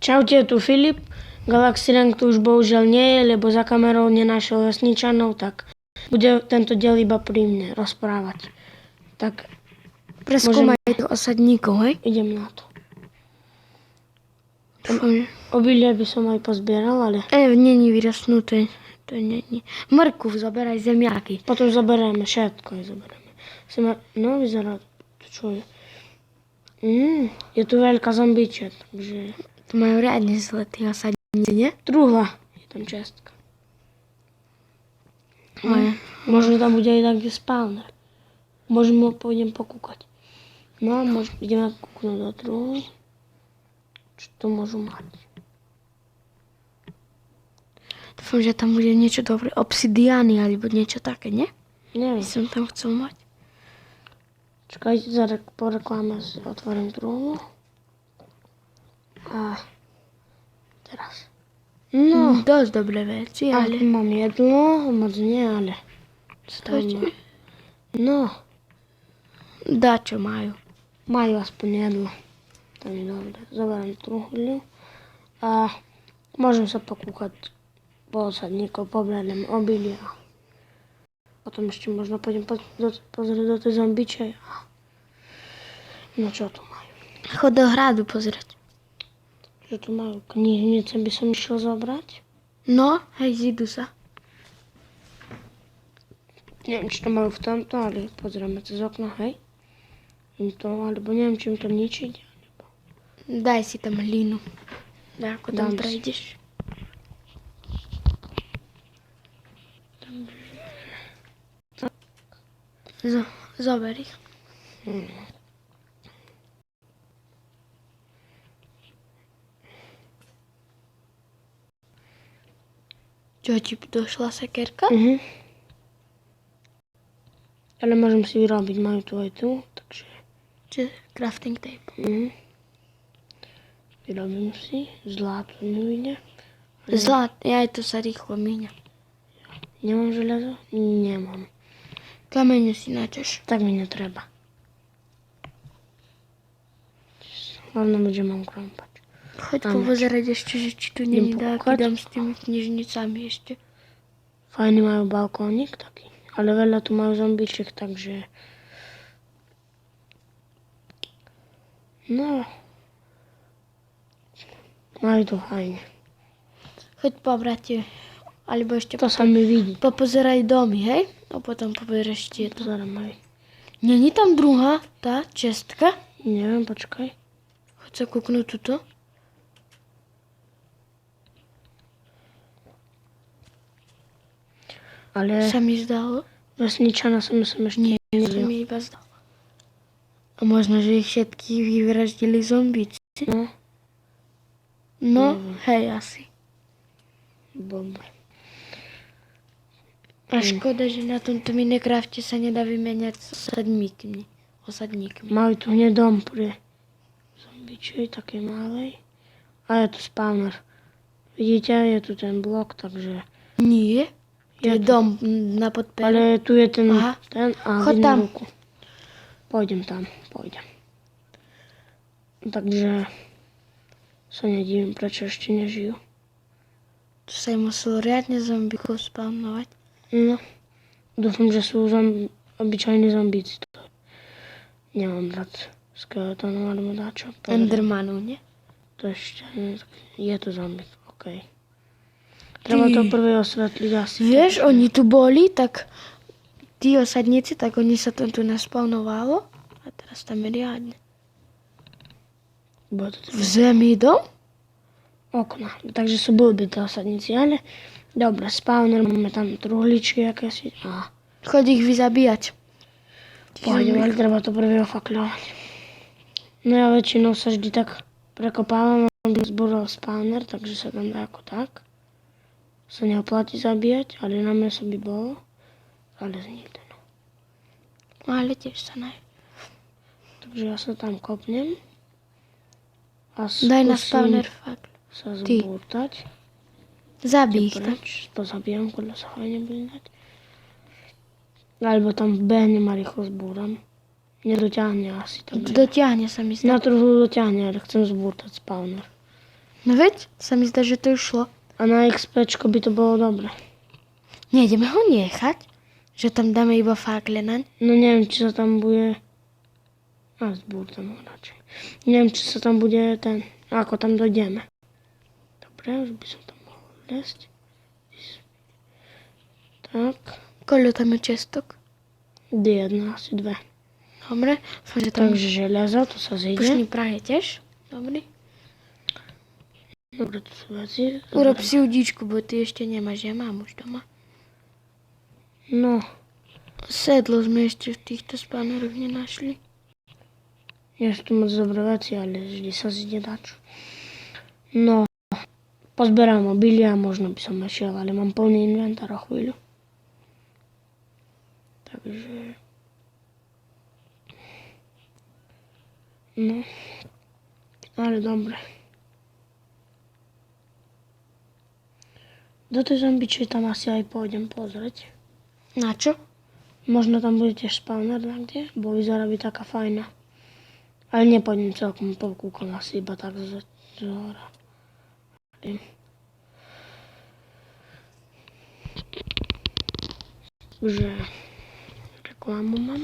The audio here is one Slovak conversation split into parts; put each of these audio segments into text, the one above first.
Čaute, tu Filip. Galaxy Rank tu už bohužiaľ nie je, lebo za kamerou nenašiel vesničanov, tak bude tento diel iba pri mne rozprávať. Tak preskúmaj tých osadníkov, hej? idem na to. Obilie by som aj pozbieral, ale Není vyrastnuté. To není. Mrkuv, zoberaj zemiaky. potom zoberieme všetko. No, vyzerá to, čo je. Je tu veľká zombičia, takže Tu majú riadne zle tí osadníci, nie? truhla je tam čestka. Možno tam bude aj taký spawner. Možno pôjdem pokúkať. No, ideme kúknúť do truhly. Čo to môžu mať? Dúfam, že tam bude niečo dobré. Obsidiány alebo niečo také, nie? Neviem. By som tam chcel mať. Čakajte, po reklame otvorím truhlu. A teraz. No, Dosť dobré veci, ale... mám jedlo, moc nie, ale... Stačí. No, Dá, čo majú. majú aspoň jedlo. To je dobré. Zoberiem truhľu a môžem sa pokúkať po osadníkov, poberieme obilie. Potom ešte možno pôjdem pozrieť do tej zombičej. No čo tu majú? Chod do hradu pozrieť. Čo tu majú? Knižnice by som išiel zobrať. No, hej, zídu sa. Neviem, či to majú v tomto, ale pozrieme cez okno, hej. Alebo neviem, čím to ničiť. Daj si tam hlínu. Daj, ako tam Dám si. prejdeš. Zober ich. Čo ti došla sekerka? Ale môžem si vyrobiť, majú tu aj tu, takže Čiže crafting tape. vyrobím si. Zlato nevíde. Aj to sa rýchlo míňa. Nemám železo? Nemám. Kamene si načeš. Tak mi netreba. Hlavne bude mám krampať. Choď Tam pozerať ešte, že či tu Idem není dáky pokúkať. dom s tými knižnicami ešte. Fajný majú balkónik taký. Ale veľa tu majú zombičiek, takže... No. Majú tu fajne. Choď pobrať, alebo ešte To sa mi vidí. popozeraj domy, hej? A potom poberieš tieto. Pozerám aj. Není tam druhá, tá čestka? Neviem, počkaj. Choď sa kúknúť tuto. Ale Sa mi zdalo. vesničana som ešte Sa nevidel. mi iba zdalo. A možno, že ich všetkých vyvraždili zombíci. No, No, hej, asi. dobre. A škoda, že na tomto Minecrafte sa nedá vymeniať s osadníkmi. Majú tu hneď dom pre zombičej, také malej. A je tu spawner. Vidíte, je tu ten blok, takže... Nie, to je tu. dom na podpere. Ale tu je ten, Aha. a Chod vidno tam. ruku. Pôjdem tam. Takže sa nedivím, prečo ešte nežijú. Tu sa im muselo riadne zombíkov spawnovať. No, dúfam, že sú obyčajní zombíci. Nemám rád skeletonov alebo dáčo. Endermanov, nie? To ešte je to zombík, okej. Treba to prvé osvetliť asi. Vieš, oni tu boli, tak tí osadníci, tak oni sa tam tu naspawnovalo. A teraz tam je riadne. Bude to V zemi dom? okna. Takže sú blbí tí osadníci, ale dobre, spawner, máme tam truhličky akési. A Choď ich vyzabíjať. pôjdem, ale treba to prvé ofakľovať. No ja väčšinou sa vždy tak prekopávam, aby zbúral spawner, takže sa tam dá ako tak. Sa neoplatí zabíjať, ale na meso by bolo. Ale znikde, no. Ale tiež sa naj. Takže ja sa tam kopnem. A Daj na spawner fakt. sa Ty. zbúrtať. Zabij ich tam. Preč, pozabijam, podľa sa fajne bude dať. Alebo tam behnem a rýchlo zbúram. Nedoťahne asi. Takže Dotiahne sa mi na zdá. truhlu doťahne, ale chcem zbúrtať spawner. No veď, sa mi zdá, že to už šlo. A na XPčko by to bolo dobre. Nejdeme ho nechať? Že tam dáme iba fakle naň? No neviem, či sa tam bude... A zbúrtam ho radšej. Neviem, či sa tam bude ako tam dojdeme. Dobre, už by som tam mohol lesť. Tak. Koľko tam je čestok? Jedna, asi dve. Dobre. Že tam Takže železo, to sa zíde. pušný prah je tiež. Dobrý. Dobre, to sú veci. Urob si udíčku, bo ty ešte nemáš, ja mám už doma. No, Sedlo sme ešte v týchto spaneroch nenašli. je tu moc dobré veci, ale vždy sa zíde dačo. No, pozberám obilia, možno by som našiel, ale mám plný inventár o chvíľu. Takže... No, ale dobre. Do tej zombičej tam asi aj pôjdem pozrieť. Na čo? Možno tam bude tiež spawner niekde, bo vyzerá byť taká fajná. Ale nepôjdem celkom, pokúkam asi iba tak z hora. Takže reklamu mám.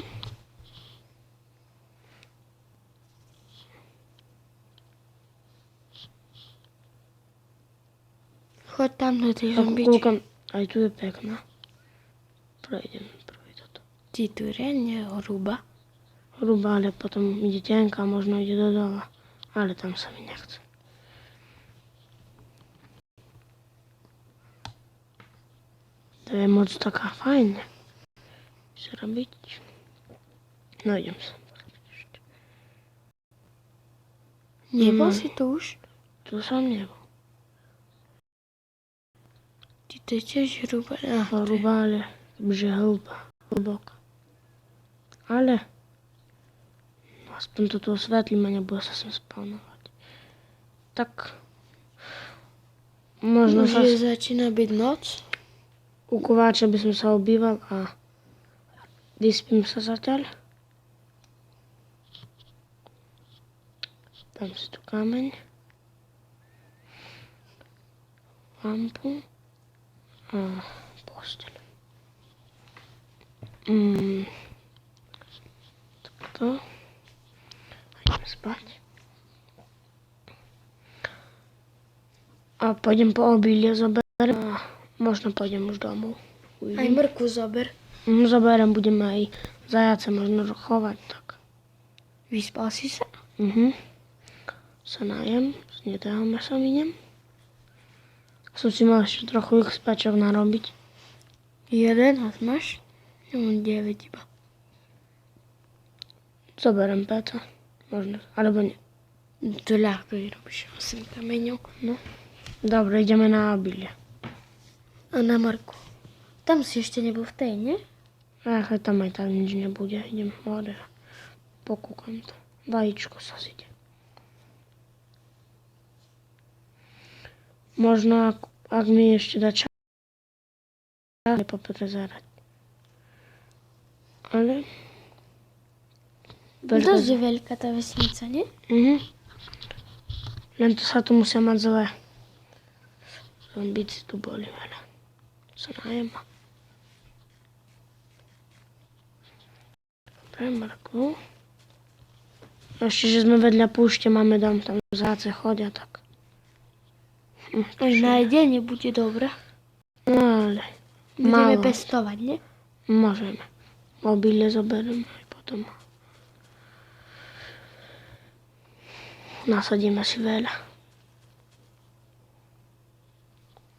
Choď tam do tej Tak zombičky. kúkam, aj tu je pekná. Prejdem prvý toto. Ty tu nie hruba. Hrubá, ale potom ide tenká, možno ide do dola. Ale tam sa mi nechce. To je moc taká fajná. Chce robiť. No idem sa. Nebol No. si tu už? Tu som nebol. Ty to je tiež hruba. Hrubá, ale že hlboká. Ale no, aspoň toto osvetlím a nebude sa sem spawnovať. Tak možno Už sa začína byť noc. u kováča by som sa obýval a vyspím sa zatiaľ. Dám si tu kameň. Lampu. A posteľ. Takto. A idem spať. A pôjdem po obilie, zoberiem a možno pôjdem už domov. Aj mrku zober. Zoberiem, budeme aj zajace možno chovať, tak. Vyspal si sa? Sa najem, z netého mesa miniem. Som si mal ešte trochu XPčok narobiť. 11 máš? Ja mám 9 iba. Zoberiem peca, možno, alebo nie. To ľahko robíš 8 kameňov. No. Dobre, ideme na obilie. A na mrku. Tam si ešte nebol v tej, nie? Ach, tam aj tak nič nebude. Idem hore a pokúkam to. Vajíčko sa zíde. Možno, ak mi ešte dá čas, poprezerať. Ale... Dosť je veľká tá vesnica, nie? Len to sa tu musia mať zle. Zombici tu boli veľa. Sa najem. Dobre, mrkvu. Ešte, že sme vedľa púšte, máme dom, tam záce chodia, tak. Aj na jedenie bude dobré. No ale... Budeme málo. pestovať, nie? Môžeme. Obilie zoberiem aj potom. Nasadíme si veľa.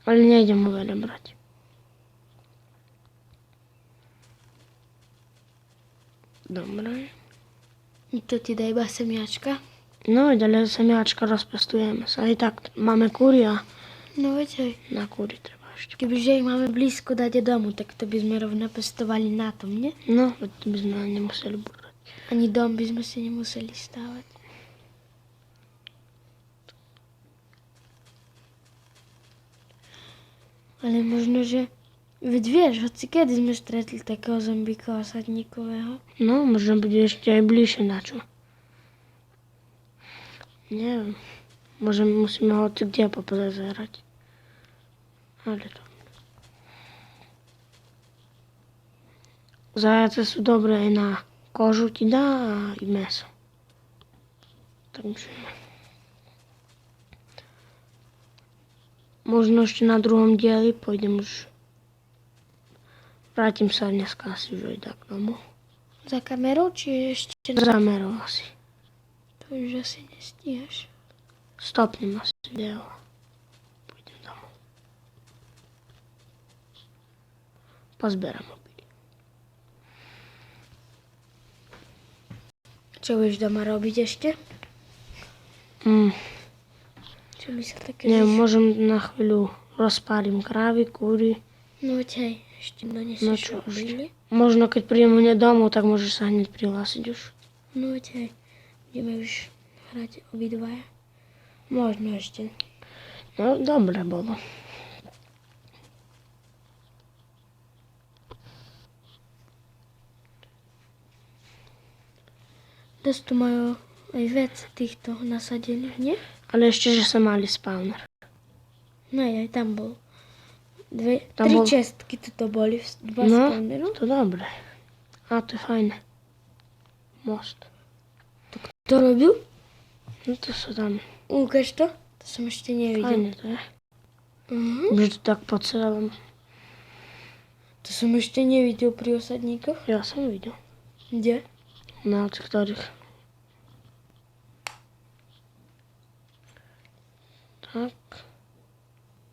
Ale nejdem ho veľa brať. Dobre. To ti dá iba semiačka. No, ďalej semiačka rozpestujeme sa. Aj tak máme kúry a No veď aj. na kúry treba ešte. Kebyže ich máme blízko dať domu, tak to by sme rovno pestovali na tom, nie? No, veď by sme nemuseli búrať. Ani dom by sme si nemuseli stávať. Ale možno, že... Veď vieš, hoci kedy sme stretli takého zombíka osadníkového. No, možno bude ešte aj bližšie na čo. Neviem. Musíme ho kde popozerať. Ale to... Zajace sú dobré aj na kožu ti dá a i mäso. Takže... Možno ešte na druhom dieli pôjdem už... Vrátim sa dneska asi už aj tak domov. Za kamerou, či ešte... Zamerol asi. To už asi nestíhaš. Stopnem asi video. Pôjdem domov. Pozberám obilie. Čo budeš doma robiť ešte? Čo by sa také... Nie, môžem na chvíľu rozpárim krávy, kúry. No veď hej, ešte No donesieš čo obilie. Možno keď príjem hneď domov, tak môžeš sa hneď prihlásiť už. No veď hej, budeme už hrať obidvaja. Možno ešte. No, dobre bolo. Dosť tu majú aj vec týchto nasadených, nie? Ale ešte, že sa mali spawner. No aj tam bol. Tam Tri bol- čestky tu boli, dva No, spawnerov. to dobre. A to je fajné. Most. Kto robil? No to sa tam... Ukáž to? To som ešte nevidel. Fajné to je. Že to tak po celom. To som ešte nevidel pri osadníkoch. Ja som videl. Kde? Na ktorých. Tak.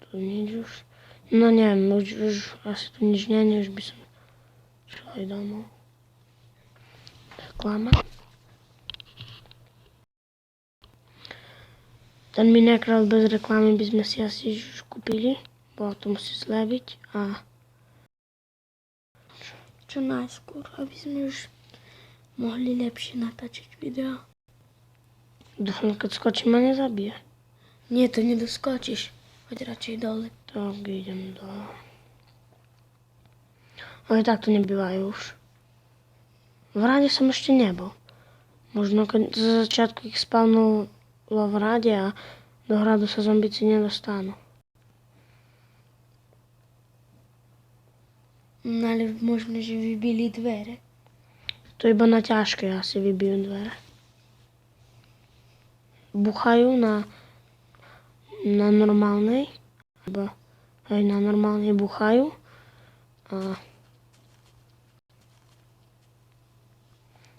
Tu nič už. No neviem, už asi tu nič nie, už by som šiel aj domov. Reklama. Ten Minecraft bez reklamy by sme si asi už kúpili. Bolo to musí zleviť a Čo najskôr, aby sme už mohli lepšie natáčať video. dúfam, keď skočím ma nezabije. Nie, to nedoskočíš. Choď radšej dole. Tak idem do... Ale tak to nebývajú už. V rade som ešte nebol. Možno keď za začiatku ich spavnulo v rade a do hradu sa zombici nedostanú. No ale možno, že vybili dvere. To iba na ťažké asi vybijú dvere. Buchajú na normálnej, alebo aj na normálnej buchajú a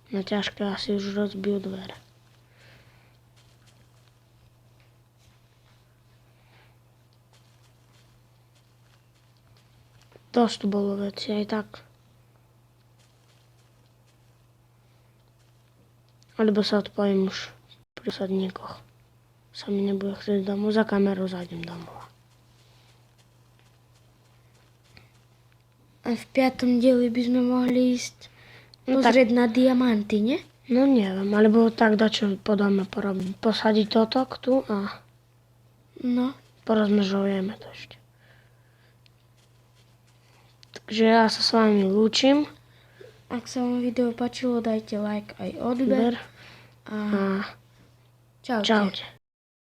na ťažké asi už rozbijú dvere. Dosť tu bolo veci aj tak. Alebo sa odpojím už pri osadníkoch. Sa mi nebude chcieť domov, za kamerou zájdem domov. A v 5. dieli by sme mohli ísť No tak, pozrieť na diamanty, nie? no neviem, alebo tak dačo po dome porobiť. Posadiť toto tu a No, porozmnožujeme to ešte. Takže ja sa s vami lúčim. ak sa vám video páčilo, dajte like aj odber. Ber A a čaute. čaute.